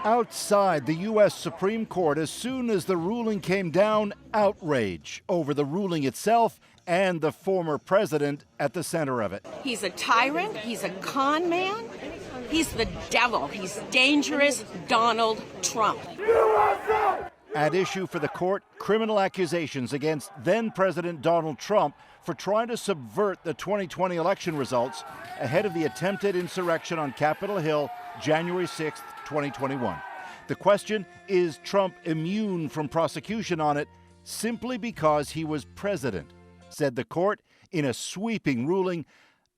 Outside the U.S. Supreme Court, as soon as the ruling came down, outrage over the ruling itself and the former president at the center of it. He's a tyrant. He's a con man. He's the devil. He's dangerous Donald Trump. At issue for the court, criminal accusations against then-President Donald Trump for trying to subvert the 2020 election results ahead of the attempted insurrection on Capitol Hill, January 6, 2021. The question, is Trump immune from prosecution on it simply because he was president? Said the court in a sweeping ruling,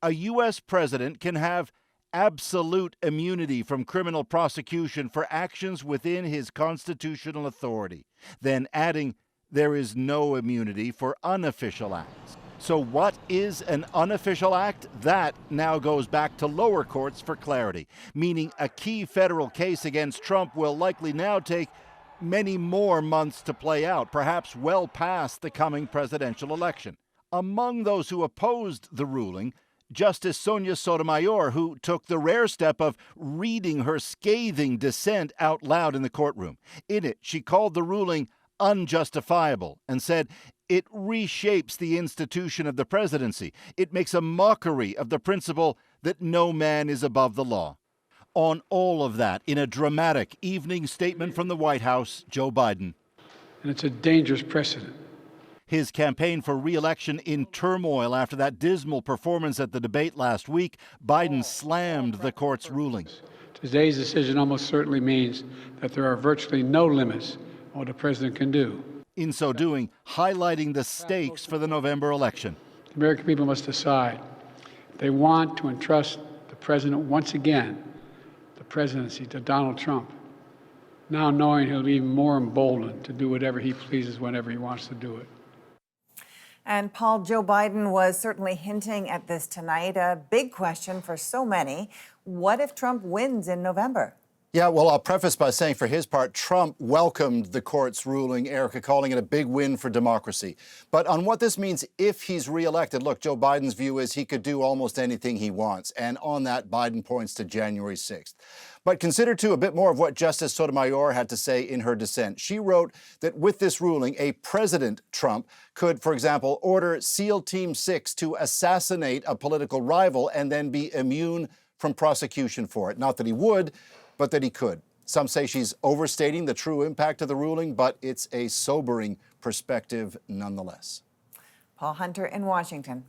a U.S. president can have absolute immunity from criminal prosecution for actions within his constitutional authority, then adding there is no immunity for unofficial acts. So what is an unofficial act? That now goes back to lower courts for clarity, meaning a key federal case against Trump will likely now take many more months to play out, perhaps well past the coming presidential election. Among those who opposed the ruling, Justice Sonia Sotomayor, who took the rare step of reading her scathing dissent out loud in the courtroom. In it, she called the ruling unjustifiable and said it reshapes the institution of the presidency. It makes a mockery of the principle that no man is above the law. On all of that, in a dramatic evening statement from the White House, Joe Biden. And it's a dangerous precedent. His campaign for re-election in turmoil after that dismal performance at the debate last week, Biden slammed the court's ruling. Today's decision almost certainly means that there are virtually no limits on what a president can do. In so doing, highlighting the stakes for the November election. The American people must decide if they want to entrust the president once again, the presidency, to Donald Trump, now knowing he'll be even more emboldened to do whatever he pleases whenever he wants to do it. And Paul, Joe Biden was certainly hinting at this tonight. A big question for so many. What if Trump wins in November? Yeah, well, I'll preface by saying for his part, Trump welcomed the court's ruling, Erica, calling it a big win for democracy. But on what this means if he's reelected, look, Joe Biden's view is he could do almost anything he wants. And on that, Biden points to January 6th. But consider, too, a bit more of what Justice Sotomayor had to say in her dissent. She wrote that with this ruling, a President Trump could, for example, order SEAL Team 6 to assassinate a political rival and then be immune from prosecution for it. Not that he would, but that he could. Some say she's overstating the true impact of the ruling, but it's a sobering perspective nonetheless. Paul Hunter in Washington.